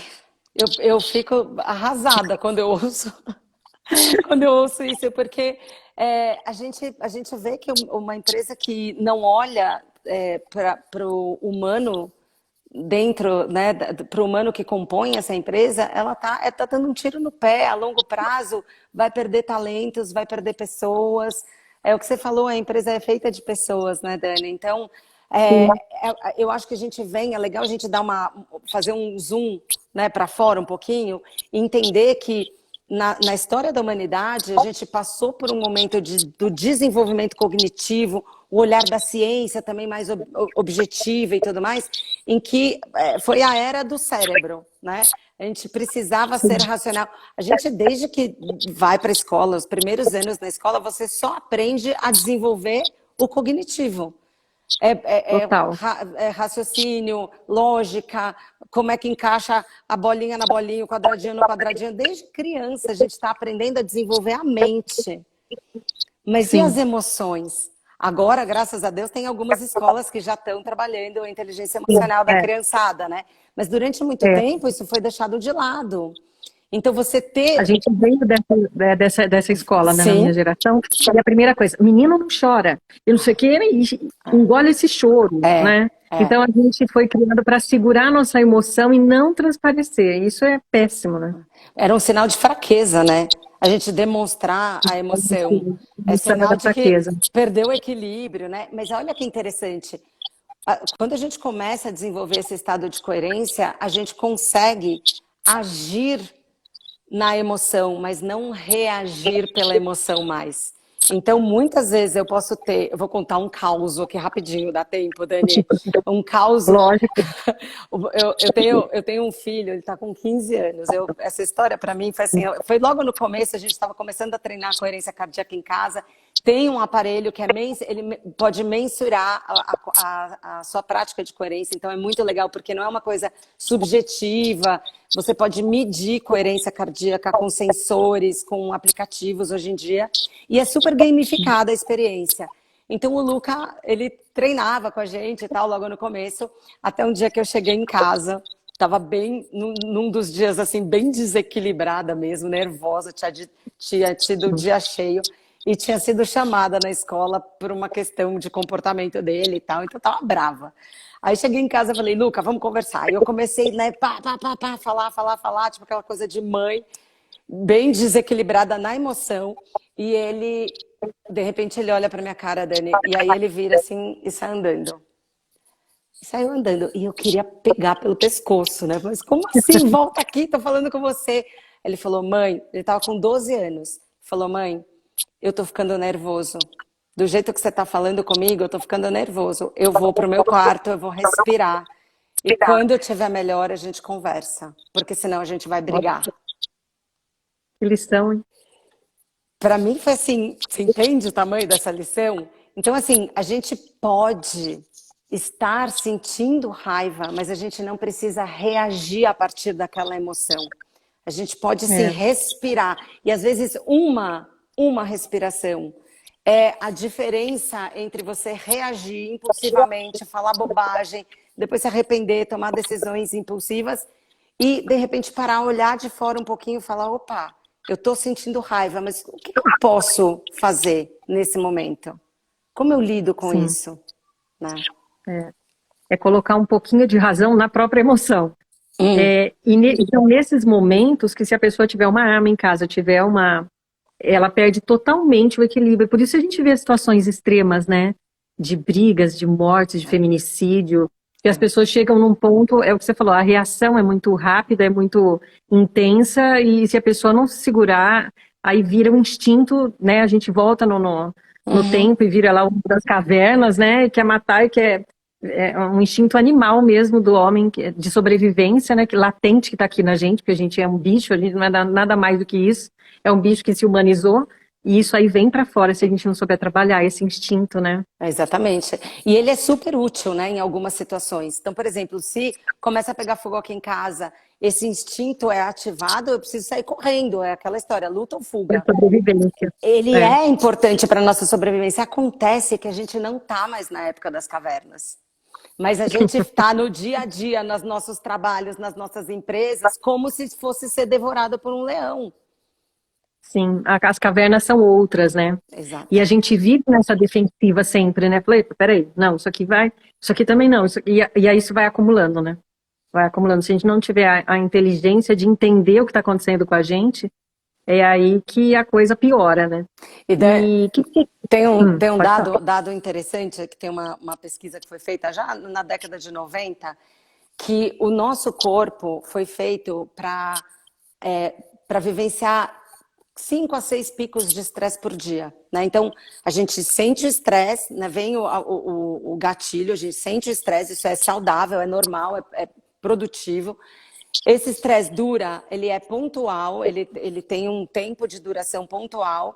eu fico arrasada quando eu ouço, quando eu ouço isso, porque a gente vê que uma empresa que não olha para o humano dentro, né, para o humano que compõe essa empresa, ela tá dando um tiro no pé. A longo prazo vai perder talentos, vai perder pessoas. É o que você falou, a empresa é feita de pessoas, né, Dani? Então, eu acho que a gente é legal a gente fazer um zoom, né, para fora um pouquinho e entender que na história da humanidade a gente passou por um momento do desenvolvimento cognitivo, o olhar da ciência também mais objetiva e tudo mais, em que foi a era do cérebro, né? A gente precisava ser racional. A gente, desde que vai para a escola, os primeiros anos na escola, você só aprende a desenvolver o cognitivo. Raciocínio, lógica, como é que encaixa a bolinha na bolinha, o quadradinho no quadradinho. Desde criança a gente está aprendendo a desenvolver a mente. Mas e as emoções? Agora, graças a Deus, tem algumas escolas que já estão trabalhando a inteligência emocional da criançada, né? Mas durante muito tempo isso foi deixado de lado. Então você ter... A gente veio dessa escola, né, na minha geração, e a primeira coisa, menino não chora, eu não sei o que, engole esse choro, né? Então a gente foi criado para segurar a nossa emoção e não transparecer, isso é péssimo, né? Era um sinal de fraqueza, né? A gente demonstrar a emoção, é sinal de que perdeu o equilíbrio, né? Mas olha que interessante, quando a gente começa a desenvolver esse estado de coerência, a gente consegue agir na emoção, mas não reagir pela emoção mais. Então, muitas vezes eu vou contar um caos aqui rapidinho, dá tempo, Dani? Um caos. Lógico. Eu tenho um filho, ele está com 15 anos. Essa história para mim foi assim, foi logo no começo, a gente estava começando a treinar a coerência cardíaca em casa. Tem um aparelho que ele pode mensurar a sua prática de coerência, então é muito legal, porque não é uma coisa subjetiva, você pode medir coerência cardíaca com sensores, com aplicativos hoje em dia, e é super gamificada a experiência. Então o Luca, ele treinava com a gente e tal, logo no começo, até um dia que eu cheguei em casa, estava bem, num dos dias assim, bem desequilibrada mesmo, nervosa, tinha tido o dia cheio, e tinha sido chamada na escola por uma questão de comportamento dele e tal, então eu tava brava. Aí cheguei em casa e falei, Luca, vamos conversar. E eu comecei, né, falar, tipo aquela coisa de mãe, bem desequilibrada na emoção. E ele, de repente, ele olha pra minha cara, Dani, e aí ele vira assim e sai andando. Saiu andando. E eu queria pegar pelo pescoço, né? Mas como assim? Volta aqui, tô falando com você. Ele falou, mãe, ele tava com 12 anos. Falou, mãe, eu tô ficando nervoso. Do jeito que você tá falando comigo, eu tô ficando nervoso. Eu vou pro meu quarto, eu vou respirar. E quando eu estiver melhor, a gente conversa. Porque senão a gente vai brigar. Que lição, hein? Para mim foi assim, você entende o tamanho dessa lição? Então, assim, a gente pode estar sentindo raiva, mas a gente não precisa reagir a partir daquela emoção. A gente pode sim respirar. E às vezes uma respiração é a diferença entre você reagir impulsivamente, falar bobagem, depois se arrepender, tomar decisões impulsivas e de repente parar, olhar de fora um pouquinho e falar, opa, eu estou sentindo raiva, mas o que eu posso fazer nesse momento? Como eu lido com sim. isso? Né? É colocar um pouquinho de razão na própria emoção. Hum, Então, nesses momentos que se a pessoa tiver uma arma em casa, tiver ela perde totalmente o equilíbrio. Por isso a gente vê situações extremas, né? De brigas, de mortes, de feminicídio, que as pessoas chegam num ponto, é o que você falou, a reação é muito rápida, é muito intensa, e se a pessoa não se segurar, aí vira um instinto, né? A gente volta no uhum. tempo e vira lá uma das cavernas, né? E quer matar e é um instinto animal mesmo do homem, de sobrevivência, né? Que latente que está aqui na gente, porque a gente é um bicho, a gente não é nada mais do que isso. É um bicho que se humanizou, e isso aí vem para fora se a gente não souber trabalhar esse instinto, né? Exatamente. E ele é super útil, né, em algumas situações. Então, por exemplo, se começa a pegar fogo aqui em casa, esse instinto é ativado, eu preciso sair correndo. É aquela história, luta ou É fuga. sobrevivência. Ele É, é importante para a nossa sobrevivência. Acontece que a gente não está mais na época das cavernas. Mas a gente está no dia a dia, nos nossos trabalhos, nas nossas empresas, como se fosse ser devorado por um leão. sim, as cavernas são outras, né? E Exato. a gente vive nessa defensiva sempre, né? Falei, peraí, não, isso aqui também não, e aí isso vai acumulando, né? Vai acumulando. Se a gente não tiver a inteligência de entender o que está acontecendo com a gente, é aí que a coisa piora, né? E E tem um pode falar. dado interessante, que tem uma pesquisa que foi feita já na década de 90, que o nosso corpo foi feito para vivenciar 5 a 6 picos de estresse por dia, né? Então, a gente sente o estresse, né? Vem o gatilho, a gente sente o estresse, isso é saudável, é normal, é produtivo. Esse estresse dura, ele é pontual, ele tem um tempo de duração pontual,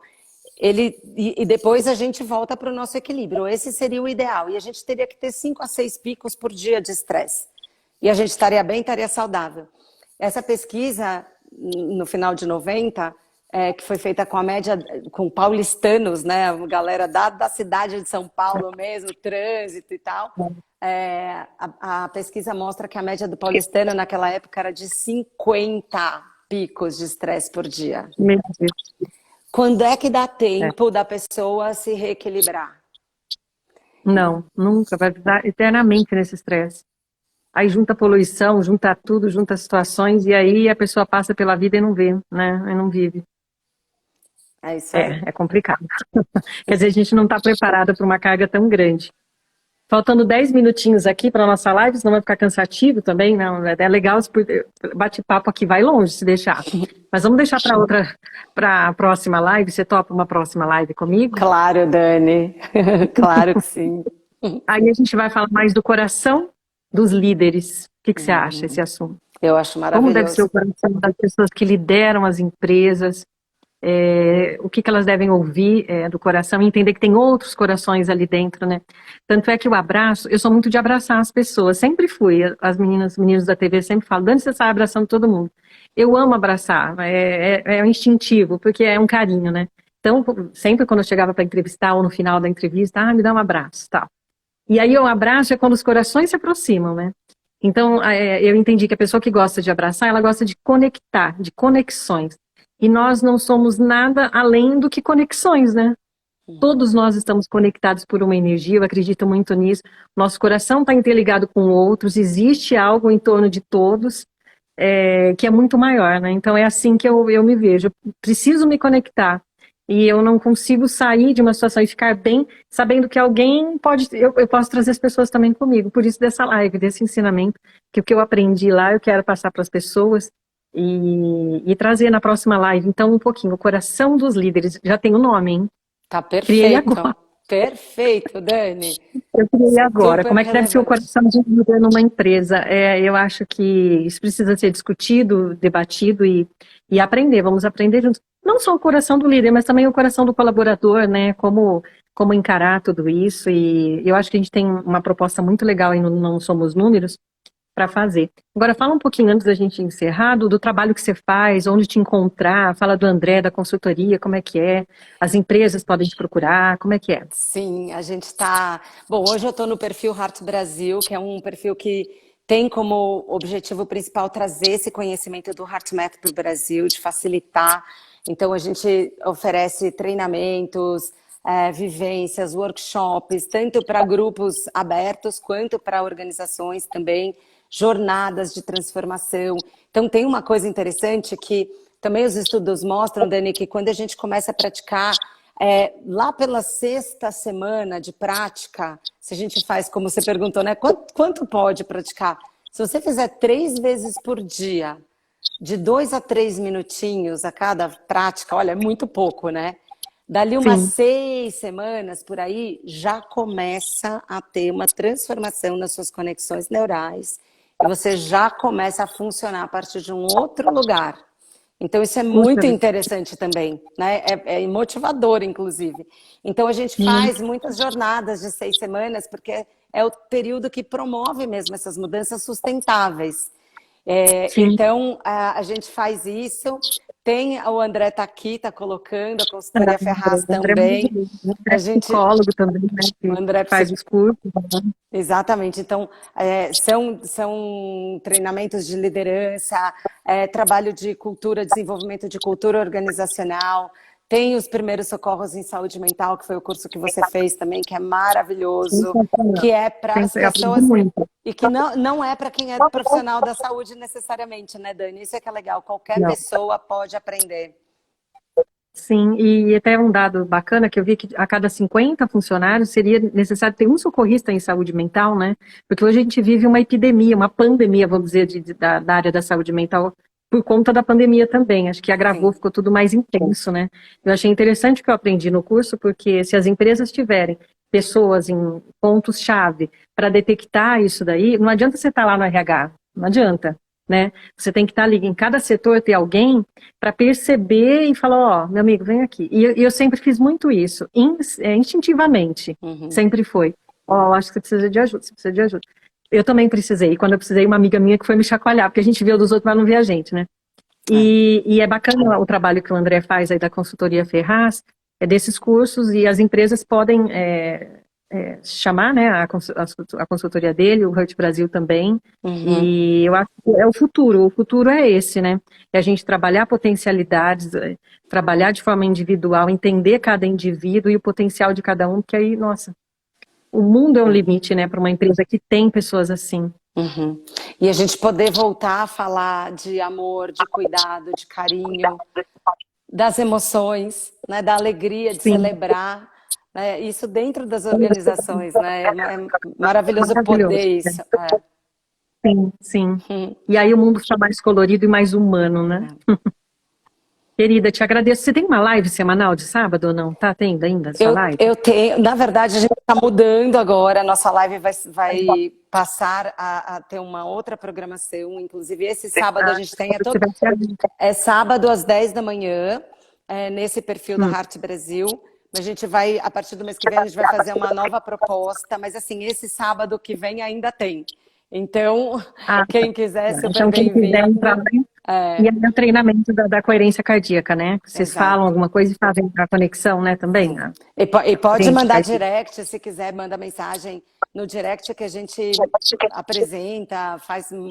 e depois a gente volta para o nosso equilíbrio. Esse seria o ideal. E a gente teria que ter 5 a 6 picos por dia de estresse. E a gente estaria bem, estaria saudável. Essa pesquisa, no final de 90, que foi feita com a média, com paulistanos, né? A galera da cidade de São Paulo mesmo, trânsito e tal. A pesquisa mostra que a média do paulistano naquela época era de 50 picos de estresse por dia. Meu Deus. Quando é que dá É. tempo da pessoa se reequilibrar? Não, nunca, vai estar eternamente nesse estresse. Aí junta poluição, junta tudo, junta situações, e aí a pessoa passa pela vida e não vê, né? E não vive. É isso aí. É complicado. Quer dizer, a gente não está preparado para uma carga tão grande. Faltando 10 minutinhos aqui para a nossa live, senão vai ficar cansativo também, não? É legal, bate-papo aqui vai longe, se deixar. Mas vamos deixar para a próxima live. Você topa uma próxima live comigo? Claro, Dani. Claro que sim. Aí a gente vai falar mais do coração dos líderes. O que você acha desse assunto? Eu acho Como deve ser o maravilhoso. coração das pessoas que lideram as empresas? O que elas devem ouvir do coração e entender que tem outros corações ali dentro, né? Tanto é que o abraço, eu sou muito de abraçar as pessoas, sempre fui. As meninas, meninos da TV sempre falam, Dani, você sai abraçando todo mundo. Eu amo abraçar, é instintivo, porque é um carinho, né? Então, sempre quando eu chegava para entrevistar ou no final da entrevista, me dá um abraço, tal. E aí o abraço é quando os corações se aproximam, né? Então, eu entendi que a pessoa que gosta de abraçar, ela gosta de conectar, de conexões. E nós não somos nada além do que conexões, né? Todos nós estamos conectados por uma energia, eu acredito muito nisso. Nosso coração está interligado com outros, existe algo em torno de todos que é muito maior, né? Então é assim que eu me vejo. Eu preciso me conectar. E eu não consigo sair de uma situação e ficar bem, sabendo que alguém pode. Eu posso trazer as pessoas também comigo. Por isso, dessa live, desse ensinamento, que o que eu aprendi lá, eu quero passar para as pessoas e trazer na próxima live. Então, um pouquinho, o coração dos líderes. Já tem o nome, hein? Tá Criei perfeito. agora. Perfeito, Dani. Eu criei agora. Super Como é que deve ser o relevante. coração de um líder numa empresa? Eu acho que isso precisa ser discutido, debatido e aprender. Vamos aprender juntos. Não só o coração do líder, mas também o coração do colaborador, né? Como encarar tudo isso. E eu acho que a gente tem uma proposta muito legal aí no Não Somos Números para fazer. Agora, fala um pouquinho antes da gente encerrar do trabalho que você faz, onde te encontrar, fala do André, da consultoria, como é que é, as empresas podem te procurar, como é que é? Sim, a gente está... Bom, hoje eu estou no perfil Heart Brasil, que é um perfil que tem como objetivo principal trazer esse conhecimento do HeartMath para o Brasil, de facilitar. Então, a gente oferece treinamentos, vivências, workshops, tanto para grupos abertos quanto para organizações também, jornadas de transformação. Então, tem uma coisa interessante que também os estudos mostram, Dani, que quando a gente começa a praticar, lá pela 6ª semana de prática, se a gente faz, como você perguntou, né? Quanto pode praticar? Se você fizer 3 vezes por dia, de 2 a 3 minutinhos a cada prática, olha, é muito pouco, né? Dali umas 6 semanas, por aí, já começa a ter uma transformação nas suas conexões neurais e você já começa a funcionar a partir de um outro lugar. Então, isso é muito interessante também, né? É motivador, inclusive. Então, a gente faz muitas jornadas de 6 semanas, porque é o período que promove mesmo essas mudanças sustentáveis. Então, a gente faz isso. O André está aqui, está colocando, a consultoria Ferraz também. A gente... psicólogo também, né? O André faz os cursos. Exatamente. Então, são treinamentos de liderança, trabalho de cultura, desenvolvimento de cultura organizacional. Tem os primeiros socorros em saúde mental, que foi o curso que você fez também, que é maravilhoso, que é para as pessoas e que não é para quem é profissional da saúde necessariamente, né, Dani? Isso é que é legal, qualquer pessoa pode aprender. Sim, e até um dado bacana que eu vi que a cada 50 funcionários seria necessário ter um socorrista em saúde mental, né? Porque hoje a gente vive uma epidemia, uma pandemia, vamos dizer, da área da saúde mental por conta da pandemia também. Acho que agravou, ficou tudo mais intenso, né? Eu achei interessante o que eu aprendi no curso, porque se as empresas tiverem pessoas em pontos-chave para detectar isso daí, não adianta você estar lá no RH, não adianta. Né? Você tem que estar ali em cada setor, ter alguém para perceber e falar, meu amigo, vem aqui. E eu sempre fiz muito isso, instintivamente, sempre foi. Acho que você precisa de ajuda, Eu também precisei, quando eu precisei, uma amiga minha que foi me chacoalhar, porque a gente vê dos outros, mas não vê a gente, né? E é bacana o trabalho que o André faz aí da consultoria Ferraz, desses cursos, e as empresas podem chamar, né, a consultoria dele, o Heart Brasil também, e eu acho que é o futuro é esse, né, é a gente trabalhar potencialidades, trabalhar de forma individual, entender cada indivíduo e o potencial de cada um, que aí, nossa, o mundo é um limite, né, para uma empresa que tem pessoas assim. E a gente poder voltar a falar de amor, de cuidado, de carinho, das emoções, né, da alegria de celebrar, isso dentro das organizações, né? É maravilhoso poder isso. Sim. E aí o mundo fica mais colorido e mais humano, né? Querida, te agradeço. Você tem uma live semanal de sábado ou não? Tá tendo ainda sua live? Eu tenho. Na verdade, a gente está mudando agora. A nossa live vai passar a ter uma outra programação. Inclusive, esse sábado a gente tem... É sábado às 10 da manhã, nesse perfil da Heart Brasil. A gente vai, a partir do mês que vem, a gente vai fazer uma nova proposta, mas assim, esse sábado que vem ainda tem. Então, quem quiser, super bem-vindo. E aí o treinamento da coerência cardíaca, né? Vocês falam alguma coisa e fazem a conexão, né, também? E pode mandar direct, se quiser, manda mensagem no direct que a gente apresenta,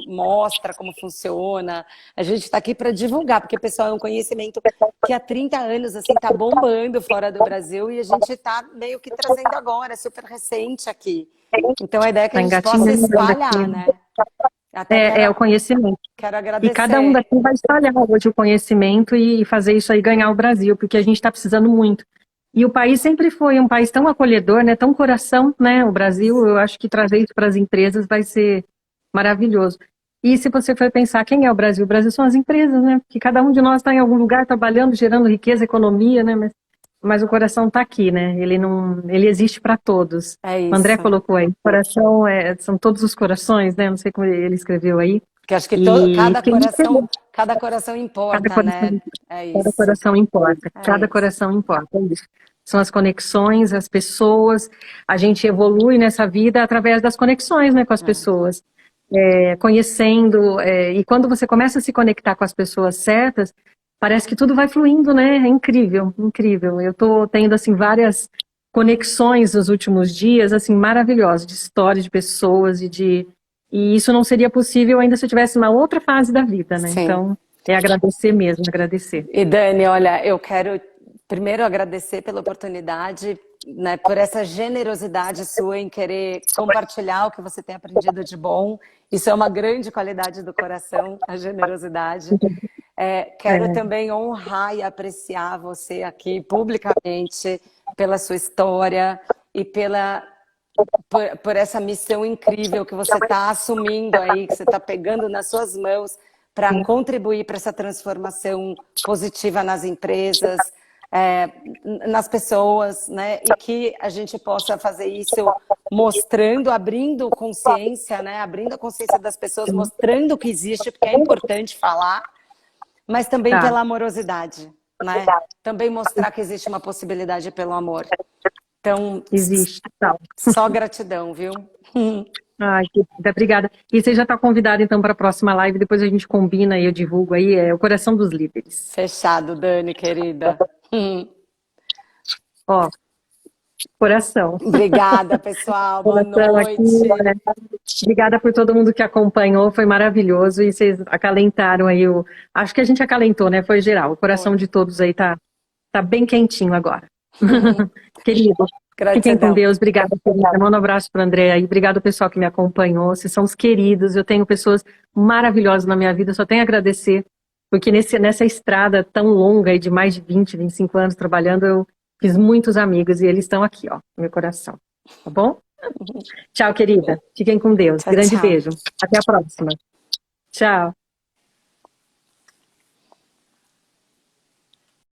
mostra como funciona. A gente está aqui para divulgar, porque, pessoal, é um conhecimento que há 30 anos assim está bombando fora do Brasil e a gente está meio que trazendo agora, super recente aqui. Então, a ideia é que a gente possa espalhar, né? É o conhecimento. Quero agradecer. E cada um daqui vai espalhar hoje o conhecimento e fazer isso aí ganhar o Brasil, porque a gente está precisando muito. E o país sempre foi um país tão acolhedor, né, tão coração, né, o Brasil. Eu acho que trazer isso para as empresas vai ser maravilhoso. E se você for pensar, quem é o Brasil? O Brasil são as empresas, né, porque cada um de nós está em algum lugar trabalhando, gerando riqueza, economia, né, mas o coração está aqui, né? Ele existe para todos. É isso. O André colocou aí, coração são todos os corações, né? Não sei como ele escreveu aí. Que acho que cada coração importa, né? É isso. Cada coração importa. Cada coração importa. É isso. São as conexões, as pessoas. A gente evolui nessa vida através das conexões, né, com as pessoas. Conhecendo. E quando você começa a se conectar com as pessoas certas, parece que tudo vai fluindo, né? É incrível, incrível. Eu tô tendo, assim, várias conexões nos últimos dias, assim, maravilhosas, de histórias de pessoas e E isso não seria possível ainda se eu tivesse uma outra fase da vida, né? Sim. Então, é agradecer mesmo, agradecer. E Dani, olha, eu quero primeiro agradecer pela oportunidade, né, por essa generosidade sua em querer compartilhar o que você tem aprendido de bom. Isso é uma grande qualidade do coração, a generosidade. Quero também honrar e apreciar você aqui publicamente pela sua história e por essa missão incrível que você está assumindo aí, que você está pegando nas suas mãos para contribuir para essa transformação positiva nas empresas, nas pessoas, né? E que a gente possa fazer isso mostrando, abrindo consciência, né? Abrindo a consciência das pessoas, mostrando que existe, porque é importante falar, mas também pela amorosidade, né? Também mostrar que existe uma possibilidade pelo amor. Então, existe. Só gratidão, viu? Ai, querida, obrigada. E você já está convidada, então, para a próxima live, depois a gente combina e eu divulgo aí, o Coração dos Líderes. Fechado, Dani, querida. Ó, coração. Obrigada, pessoal. Boa noite. Obrigada por todo mundo que acompanhou, foi maravilhoso e vocês acalentaram aí Acho que a gente acalentou, né? Foi geral. O coração de todos aí tá bem quentinho agora. Querido, fiquem com Deus. Obrigada, querida. Manda um abraço para o André aí. Obrigado ao pessoal que me acompanhou. Vocês são os queridos. Eu tenho pessoas maravilhosas na minha vida. Só tenho a agradecer, porque nessa estrada tão longa aí de mais de 20, 25 anos trabalhando, eu fiz muitos amigos e eles estão aqui, ó, no meu coração. Tá bom? Tchau, querida. Fiquem com Deus. Tchau, Grande tchau. beijo. Até a próxima. Tchau.